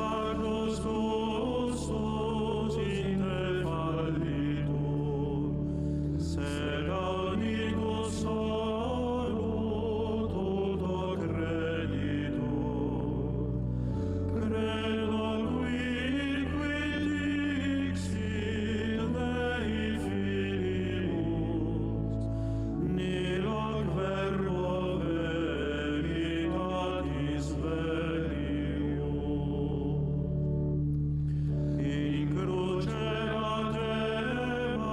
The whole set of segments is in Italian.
sacros gustos in te fallitur, sed unitus solo tutto creditur. Credo quid dixit Dei filimus, niloc verbo veritatis verius. In cruce latemas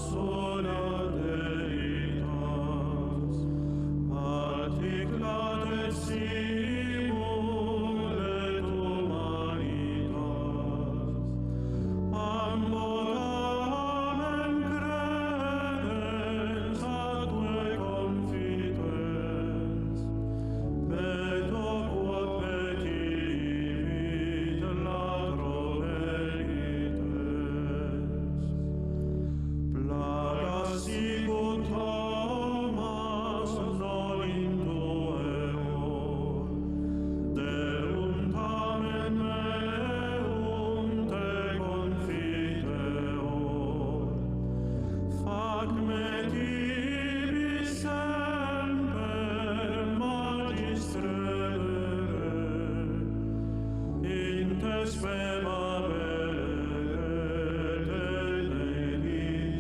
sola Deitas, articulatet simul et humanitas, ambulamen credens atque confitens, peto quod petivit latro verites. Plagas sicut Thomas non intueor, deum tamen meum te confiteor. Fac me tibi semper magistrere, in te spema bere te neligere.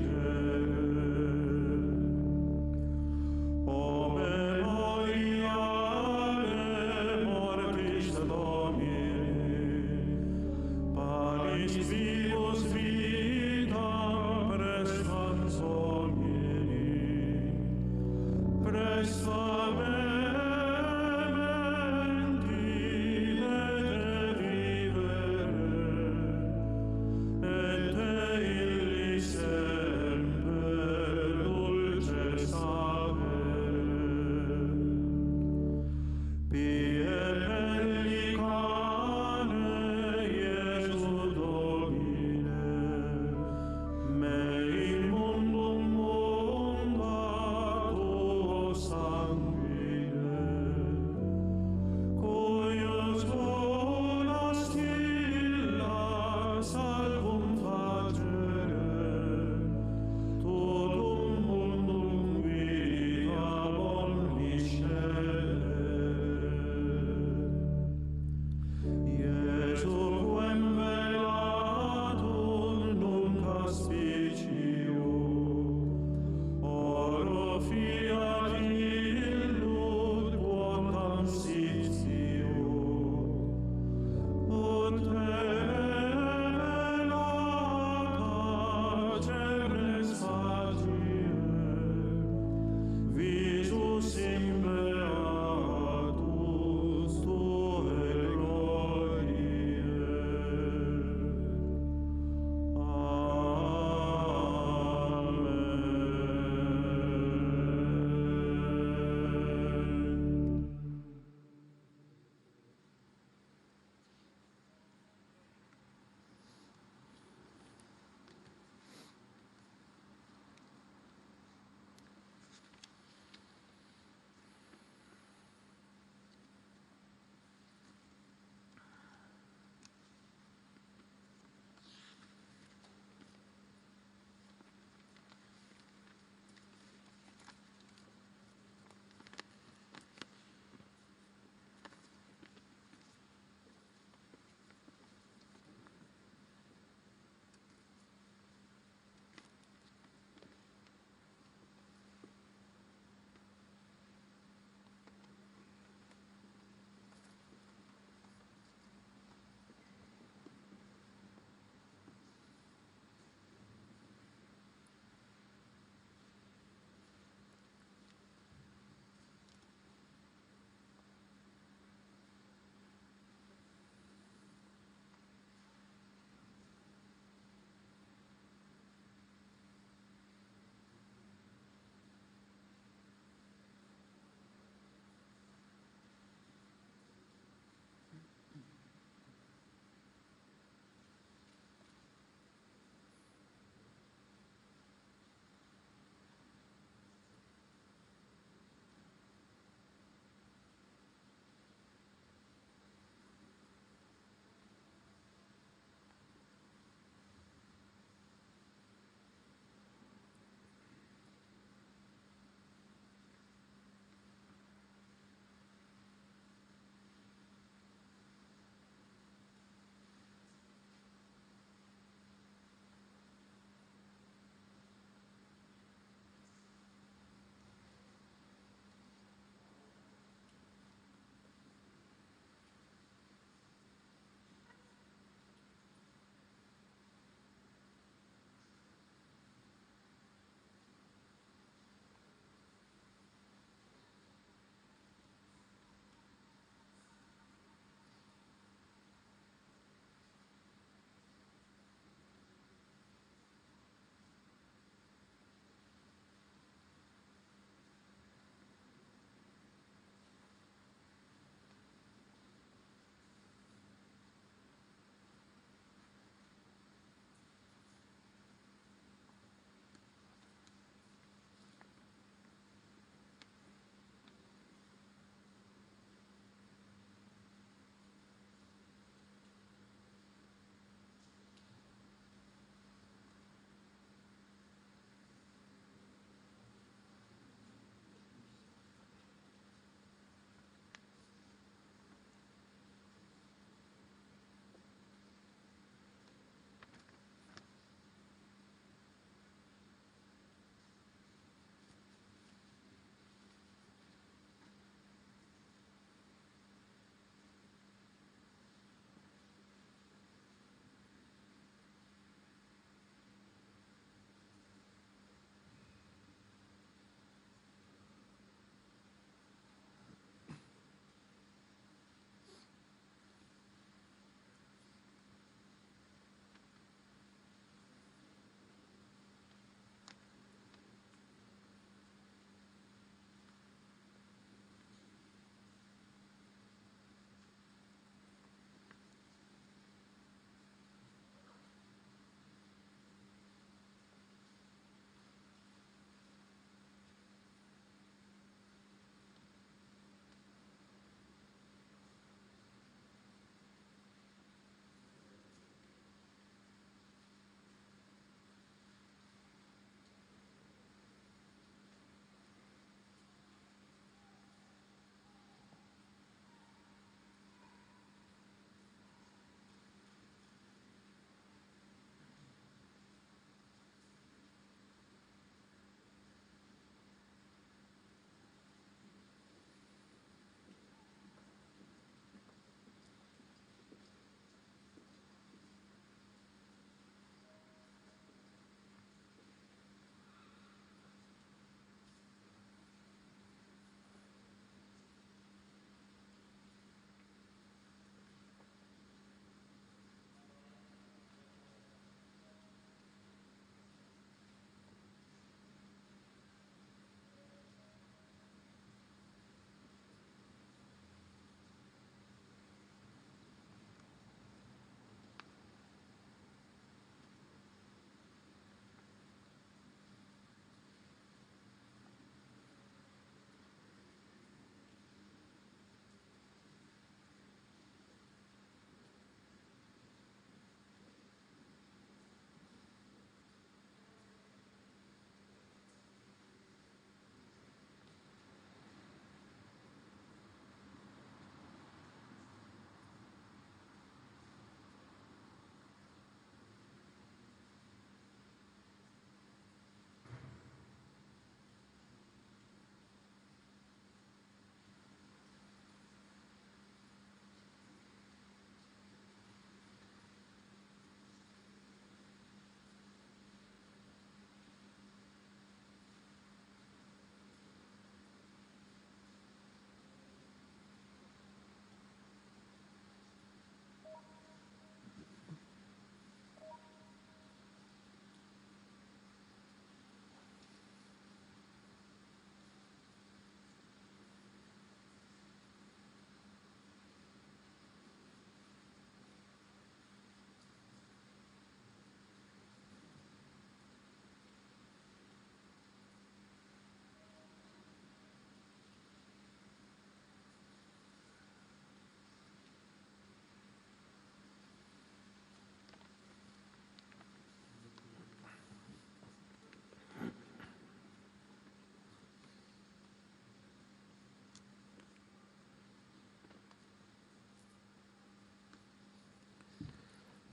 O memoriale mortis Domini, palis vivus vita prestans homini, presta mementi de vivere, et te illi semper dulces avere. Pie pellicane Iesu Domine, me in mundum munda tuo sanguine,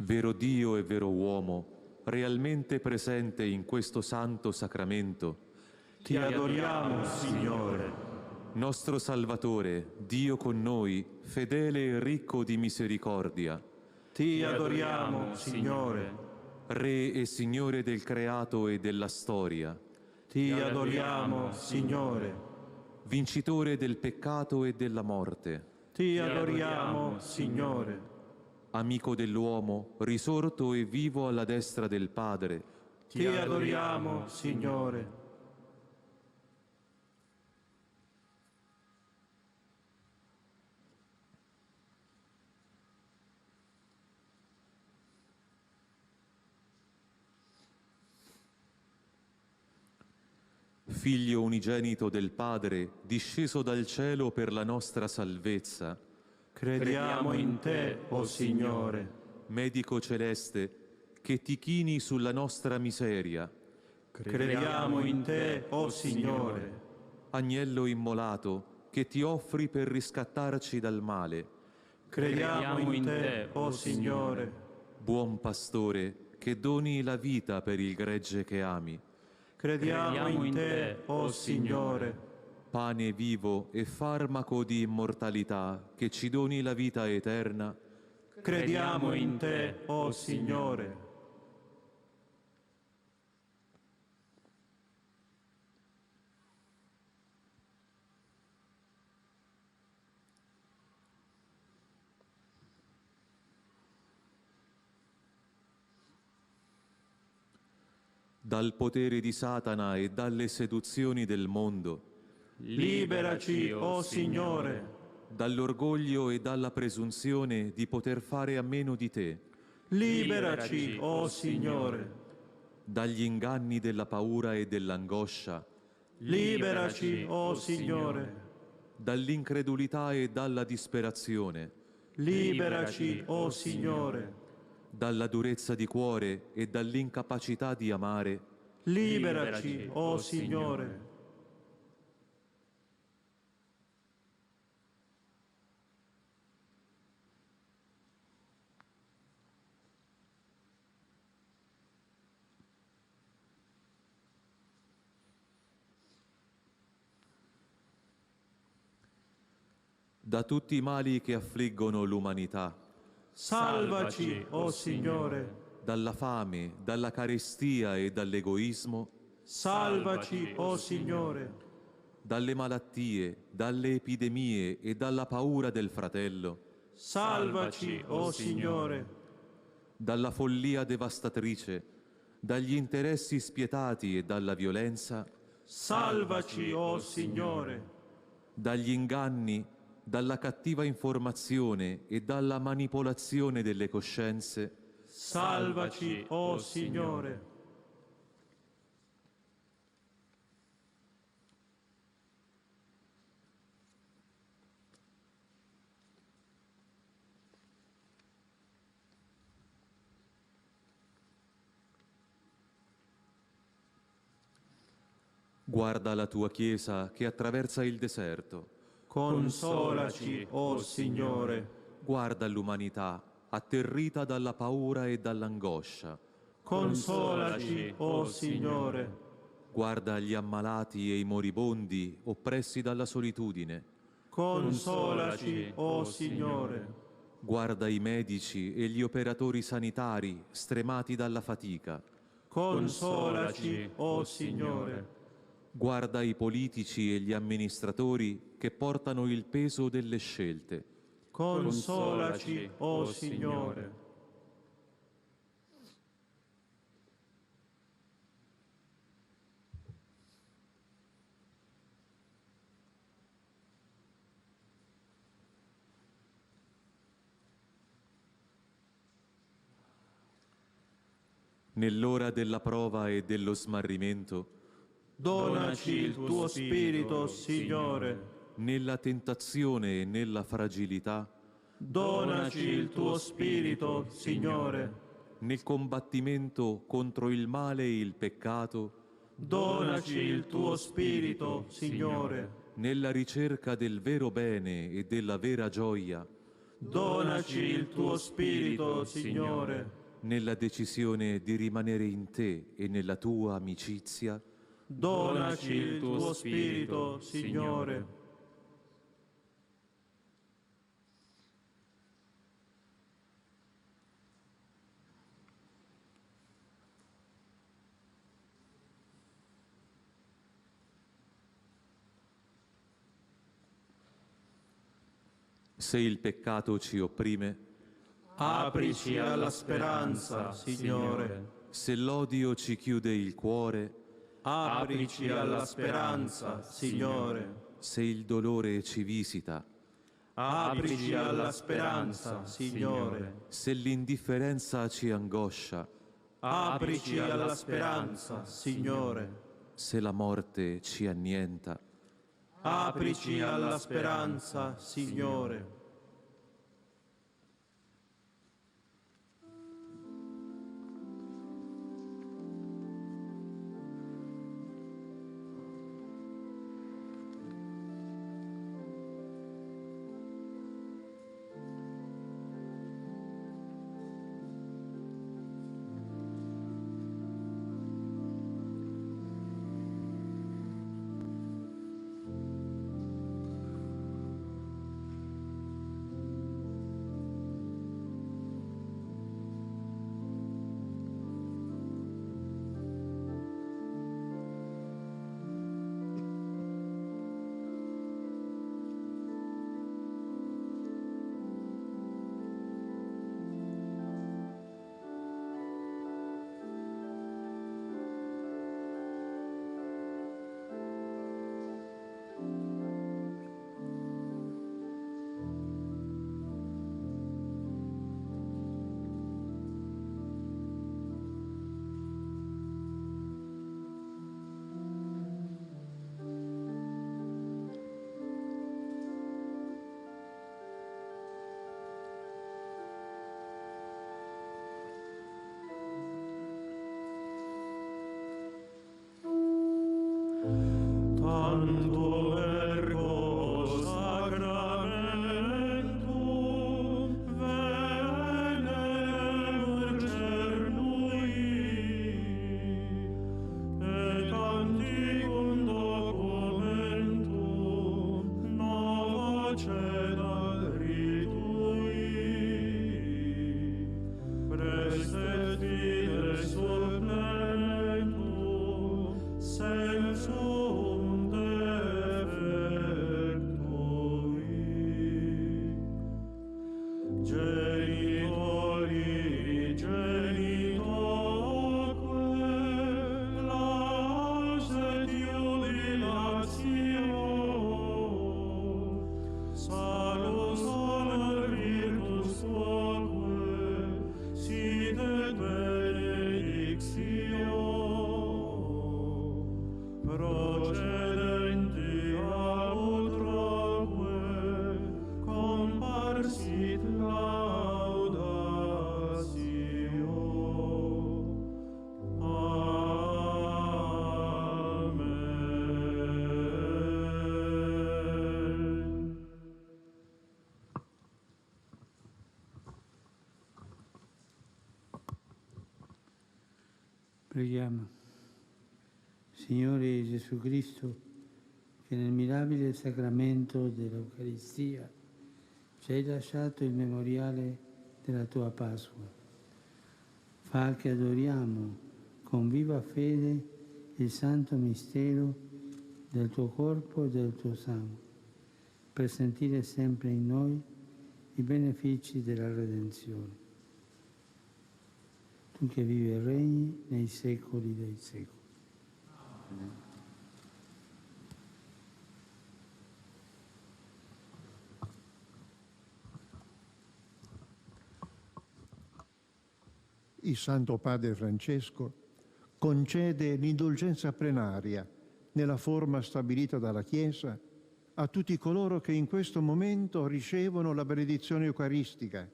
vero Dio e vero uomo, realmente presente in questo santo sacramento, Ti adoriamo, Signore. nostro Salvatore, Dio con noi, fedele e ricco di misericordia, Ti adoriamo, Signore. Re e Signore del creato e della storia, Ti adoriamo, Signore. vincitore del peccato e della morte, Ti adoriamo, Signore. amico dell'uomo, risorto e vivo alla destra del Padre, Ti adoriamo, Signore. Figlio unigenito del Padre, disceso dal cielo per la nostra salvezza, Crediamo in Te, o Signore. medico celeste, che ti chini sulla nostra miseria, Crediamo in Te, o Signore. agnello immolato, che ti offri per riscattarci dal male, Crediamo in Te, o Signore. buon pastore, che doni la vita per il gregge che ami, Crediamo in Te, o Signore. pane vivo e farmaco di immortalità, che ci doni la vita eterna, Crediamo in Te, o Signore. dal potere di Satana e dalle seduzioni del mondo, Liberaci, o Signore. dall'orgoglio e dalla presunzione di poter fare a meno di te, Liberaci, o Signore. dagli inganni della paura e dell'angoscia, Liberaci, o Signore. dall'incredulità e dalla disperazione, Liberaci, o Signore. dalla durezza di cuore e dall'incapacità di amare, Liberaci, o Signore. da tutti i mali che affliggono l'umanità, Salvaci, o Signore. dalla fame, dalla carestia e dall'egoismo, Salvaci, o Signore. dalle malattie, dalle epidemie e dalla paura del fratello, Salvaci, o Signore. dalla follia devastatrice, dagli interessi spietati e dalla violenza, Salvaci, o Signore. dagli inganni, dalla cattiva informazione e dalla manipolazione delle coscienze, Salvaci, o Signore. guarda la tua Chiesa che attraversa il deserto, Consolaci, o Signore. guarda l'umanità atterrita dalla paura e dall'angoscia, Consolaci, o Signore. guarda gli ammalati e i moribondi oppressi dalla solitudine, Consolaci, o Signore. guarda i medici e gli operatori sanitari stremati dalla fatica, Consolaci, o Signore. guarda i politici e gli amministratori che portano il peso delle scelte, Consolaci, o Signore. nell'ora della prova e dello smarrimento, Donaci il tuo Spirito, Signore. nella tentazione e nella fragilità, Donaci il tuo Spirito, Signore. nel combattimento contro il male e il peccato, Donaci il tuo Spirito, Signore. nella ricerca del vero bene e della vera gioia, Donaci il tuo Spirito, Signore. Nella decisione di rimanere in te e nella tua amicizia, Donaci il tuo Spirito, Signore. se il peccato ci opprime, Aprici alla speranza, Signore. se l'odio ci chiude il cuore, Aprici alla speranza, Signore. se il dolore ci visita, Aprici alla speranza, Signore. se l'indifferenza ci angoscia, Aprici alla speranza, Signore. se la morte ci annienta, Aprici alla speranza, Signore. Tanto ergo sacramentum venem urger nui, et antiquum documentum novo cedat ritui, prestet fides supplementum sensum defectui. Genitori, genitoque, lauset jubilatio, salus honor virtus tuaque, sit et benedictio, procedenti a utraque, comparsit laudatio. Amen. Preghiamo. Signore Gesù Cristo, che nel mirabile sacramento dell'Eucaristia ci hai lasciato il memoriale della tua Pasqua, fa che adoriamo con viva fede il santo mistero del tuo corpo e del tuo sangue, per sentire sempre in noi i benefici della redenzione. Tu che vivi e regni nei secoli dei secoli. Il Santo Padre Francesco concede l'indulgenza plenaria nella forma stabilita dalla Chiesa a tutti coloro che in questo momento ricevono la benedizione eucaristica,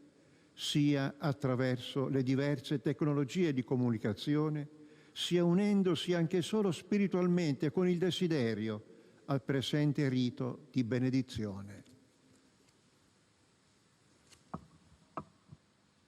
sia attraverso le diverse tecnologie di comunicazione, sia unendosi anche solo spiritualmente con il desiderio al presente rito di benedizione.